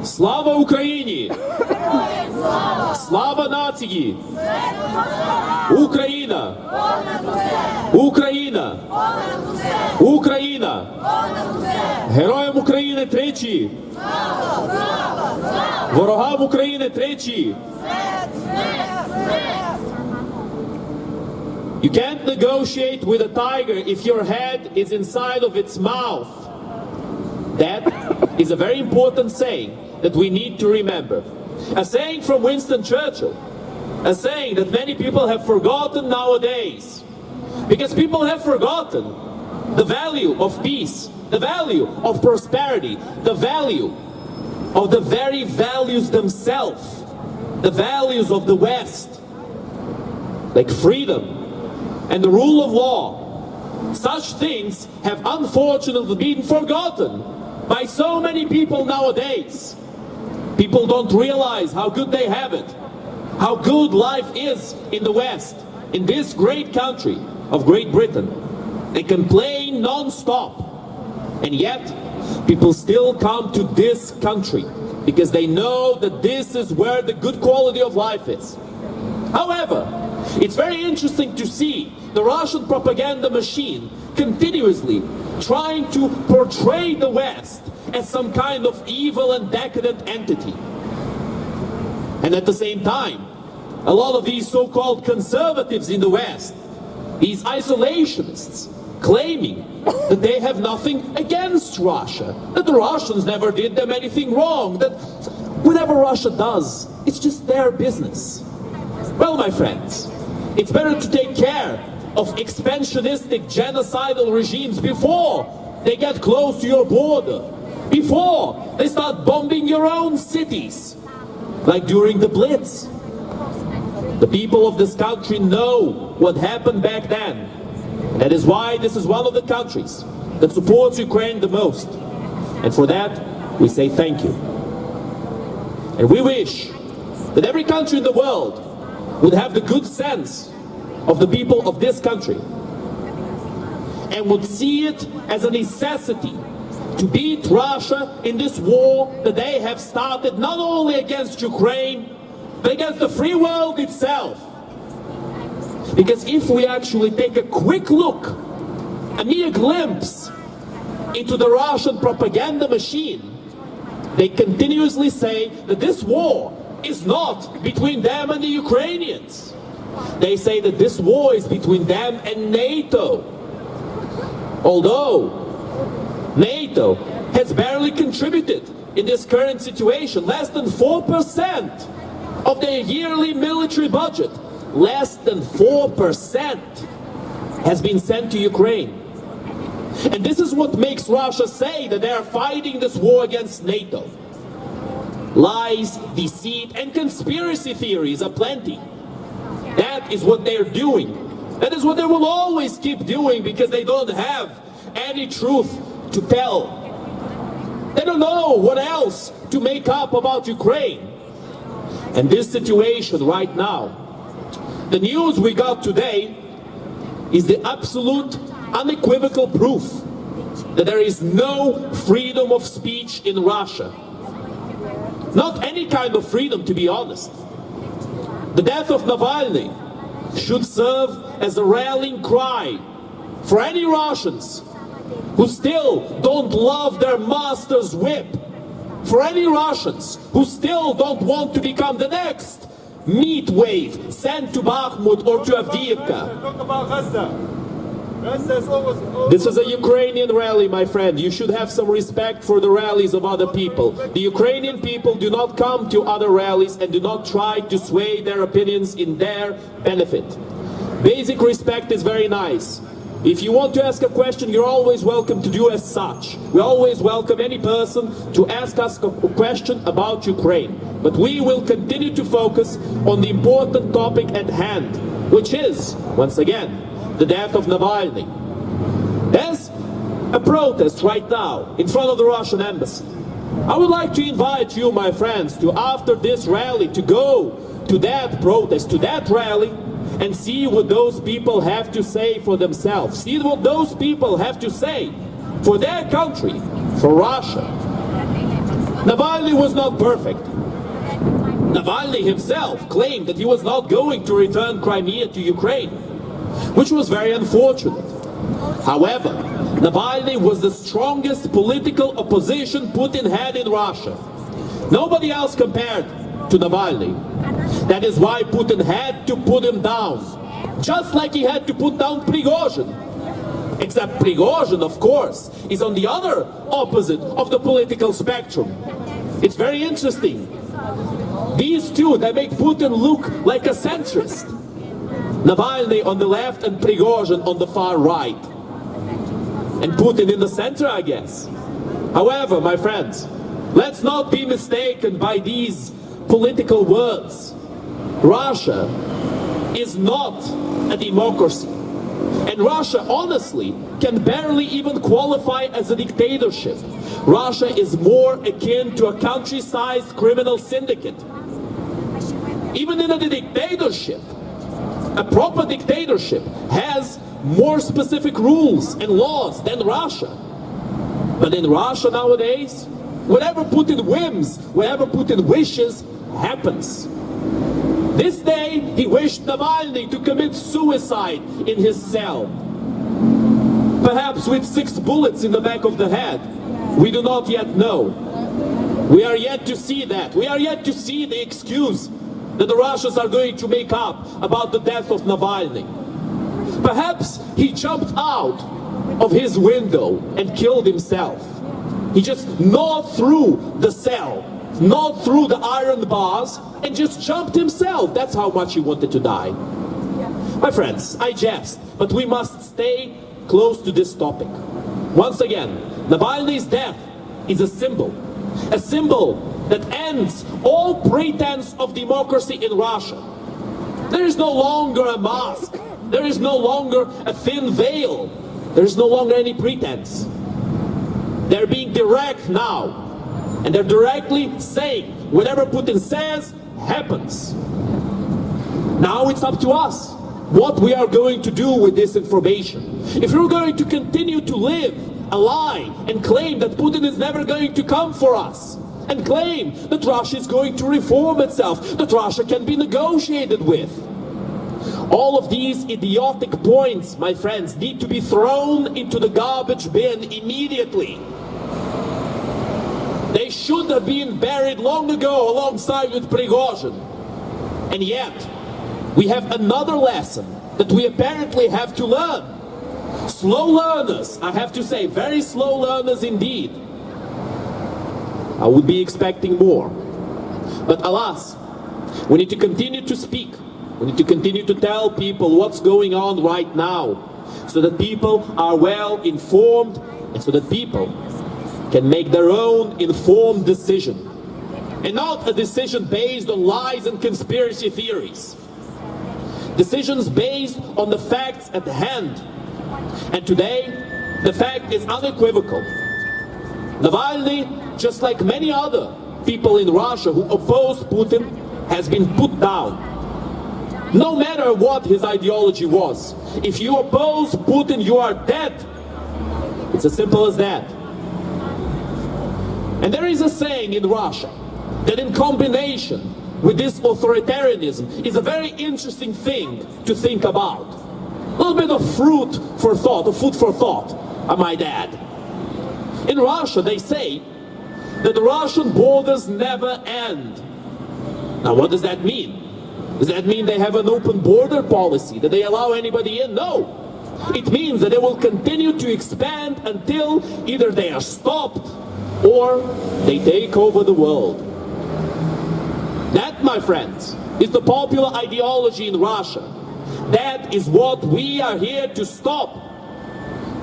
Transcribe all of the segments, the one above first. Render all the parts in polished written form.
Слава Україні! Слава нації! Україна! Україна! Україна! Героям України тричі! Ворогам України тричі! You can't negotiate with a tiger if your head is inside of its mouth. That is a very important saying that we need to remember. A saying from Winston Churchill. A saying that many people have forgotten nowadays. Because people have forgotten the value of peace, the value of prosperity, the value of the very values themselves, the values of the West, like freedom and the rule of law. Such things have unfortunately been forgotten by so many people nowadays. People don't realize how good they have it, how good life is in the West, in this great country of Great Britain. They complain non-stop, and yet people still come to this country because they know that this is where the good quality of life is. However, it's very interesting to see the Russian propaganda machine continuously trying to portray the West as some kind of evil and decadent entity. And at the same time, a lot of these so-called conservatives in the West, these isolationists, claiming that they have nothing against Russia, that the Russians never did them anything wrong, that whatever Russia does, it's just their business. Well, my friends, it's better to take care of expansionistic genocidal regimes before they get close to your border, before they start bombing your own cities, like during the Blitz. The people of this country know what happened back then. That is why this is one of the countries that supports Ukraine the most. And for that, we say thank you. And we wish that every country in the world would have the good sense of the people of this country and would see it as a necessity to beat Russia in this war that they have started not only against Ukraine, but against the free world itself. Because if we actually take a quick look, a mere glimpse into the Russian propaganda machine, they continuously say that this war is not between them and the Ukrainians. They say that this war is between them and NATO. Although NATO has barely contributed in this current situation, less than 4% of their yearly military budget, less than 4% has been sent to Ukraine. And this is what makes Russia say that they are fighting this war against NATO. Lies, deceit, and conspiracy theories are plenty. That is what they're doing. That is what they will always keep doing because they don't have any truth to tell. They don't know what else to make up about Ukraine. And this situation right now, the news we got today is the absolute unequivocal proof that there is no freedom of speech in Russia. Not any kind of freedom, to be honest. The death of Navalny should serve as a rallying cry for any Russians who still don't love their master's whip, for any Russians who still don't want to become the next meat wave sent to Bakhmut or to Avdiivka. This is a Ukrainian rally, my friend. You should have some respect for the rallies of other people. The Ukrainian people do not come to other rallies and do not try to sway their opinions in their benefit. Basic respect is very nice. If you want to ask a question, you're always welcome to do as such. We always welcome any person to ask us a question about Ukraine. But we will continue to focus on the important topic at hand, which is, once again, the death of Navalny. There's a protest right now in front of the Russian embassy. I would like to invite you, my friends, to after this rally, to go to that protest, to that rally, and see what those people have to say for themselves. See what those people have to say for their country, for Russia. Navalny was not perfect. Navalny himself claimed that he was not going to return Crimea to Ukraine, which was very unfortunate. However, Navalny was the strongest political opposition Putin had in Russia. Nobody else compared to Navalny. That is why Putin had to put him down, just like he had to put down Prigozhin. Except Prigozhin, of course, is on the other opposite of the political spectrum. It's very interesting. These two, they make Putin look like a centrist. Navalny on the left and Prigozhin on the far right. And Putin in the center, I guess. However, my friends, let's not be mistaken by these political words. Russia is not a democracy. And Russia, honestly, can barely even qualify as a dictatorship. Russia is more akin to a country-sized criminal syndicate. Even in a dictatorship, a proper dictatorship has more specific rules and laws than Russia. But in Russia nowadays, whatever Putin whims, whatever Putin wishes, happens. This day, he wished Navalny to commit suicide in his cell. Perhaps with 6 bullets in the back of the head. We do not yet know. We are yet to see that. We are yet to see the excuse that the Russians are going to make up about the death of Navalny. Perhaps he jumped out of his window and killed himself. He just gnawed through the cell, gnawed through the iron bars, and just jumped himself. That's how much he wanted to die. My friends, I jest, but we must stay close to this topic. Once again, Navalny's death is a symbol that ends all pretense of democracy in Russia. There is no longer a mask. There is no longer a thin veil. There is no longer any pretense. They're being direct now. And they're directly saying whatever Putin says happens. Now it's up to us what we are going to do with this information. If we're going to continue to live a lie and claim that Putin is never going to come for us, and claim that Russia is going to reform itself, that Russia can be negotiated with. All of these idiotic points, my friends, need to be thrown into the garbage bin immediately. They should have been buried long ago alongside with Prigozhin. And yet, we have another lesson that we apparently have to learn. Slow learners, I have to say, very slow learners indeed. I would be expecting more. But alas, we need to continue to speak. We need to continue to tell people what's going on right now, so that people are well informed and so that people can make their own informed decision. And not a decision based on lies and conspiracy theories. Decisions based on the facts at hand. And today, the fact is unequivocal. Navalny, just like many other people in Russia who oppose Putin, has been put down. No matter what his ideology was. If you oppose Putin, you are dead. It's as simple as that. And there is a saying in Russia that in combination with this authoritarianism is a very interesting thing to think about. A little bit of food for thought, I might add. In Russia, they say that the Russian borders never end. Now, what does that mean? Does that mean they have an open border policy, that they allow anybody in? No. It means that they will continue to expand until either they are stopped or they take over the world. That, my friends, is the popular ideology in Russia. That is what we are here to stop.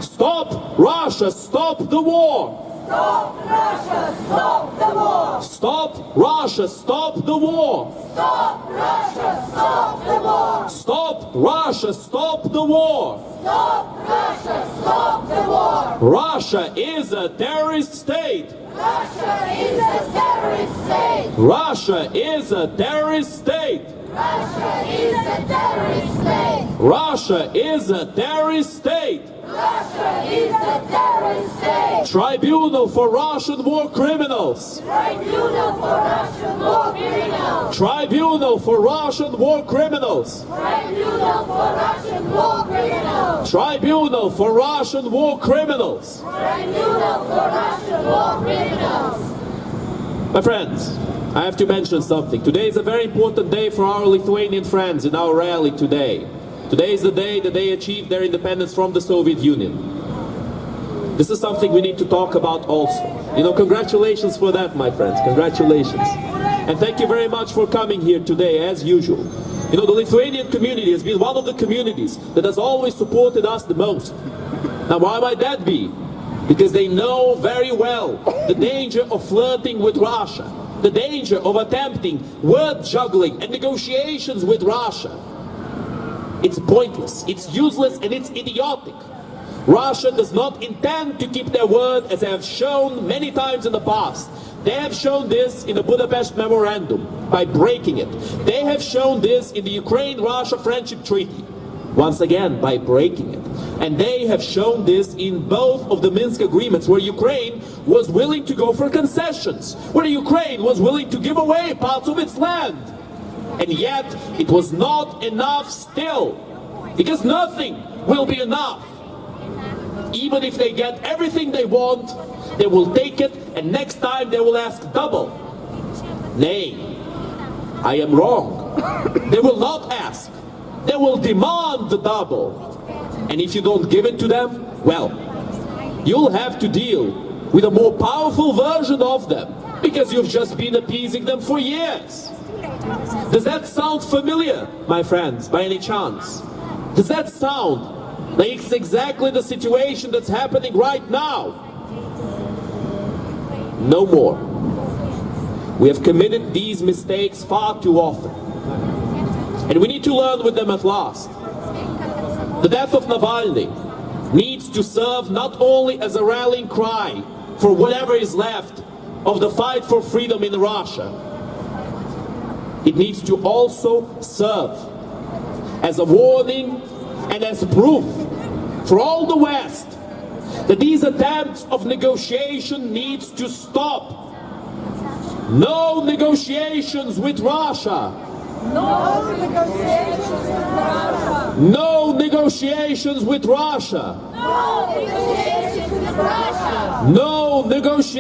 Stop Russia, stop the war. Stop Russia, stop the war. Stop Russia, stop the war. Stop Russia, stop the war. Stop Russia, stop the war. Stop Russia, stop the war. Russia is a terrorist state. Russia is a terrorist state. Russia is a terrorist state. Russia is a terrorist state. Russia is a terrorist state. Russia is a terrorist state. Tribunal for Russian war criminals. Tribunal for Russian war criminals. Tribunal for Russian war criminals. Tribunal for Russian war criminals. Tribunal for Russian war criminals. Tribunal for Russian war criminals. My friends, I have to mention something. Today is a very important day for our Lithuanian friends in our rally today. Today is the day that they achieved their independence from the Soviet Union. This is something we need to talk about also. You know, congratulations for that, my friends. Congratulations. And thank you very much for coming here today, as usual. You know, the Lithuanian community has been one of the communities that has always supported us the most. Now, why might that be? Because they know very well the danger of flirting with Russia, the danger of attempting word juggling and negotiations with Russia. It's pointless, it's useless, and it's idiotic. Russia does not intend to keep their word, as they have shown many times in the past. They have shown this in the Budapest Memorandum by breaking it. They have shown this in the Ukraine-Russia Friendship Treaty, once again by breaking it. And they have shown this in both of the Minsk agreements, where Ukraine was willing to go for concessions, where Ukraine was willing to give away parts of its land. And yet it was not enough still, because nothing will be enough. Even if they get everything they want, they will take it, and next time they will ask double. Nay, I am wrong. They will not ask. They will demand the double. And if you don't give it to them, well, you'll have to deal with a more powerful version of them, because you've just been appeasing them for years. Does that sound familiar, my friends, by any chance? Does that sound like it's exactly the situation that's happening right now? No more. We have committed these mistakes far too often, and we need to learn with them at last. The death of Navalny needs to serve not only as a rallying cry for whatever is left of the fight for freedom in Russia, it needs to also serve as a warning and as proof for all the West that these attempts of negotiation needs to stop. No negotiations with Russia. No negotiations with Russia. No negotiations with Russia. No negotiations with Russia. No negotiations.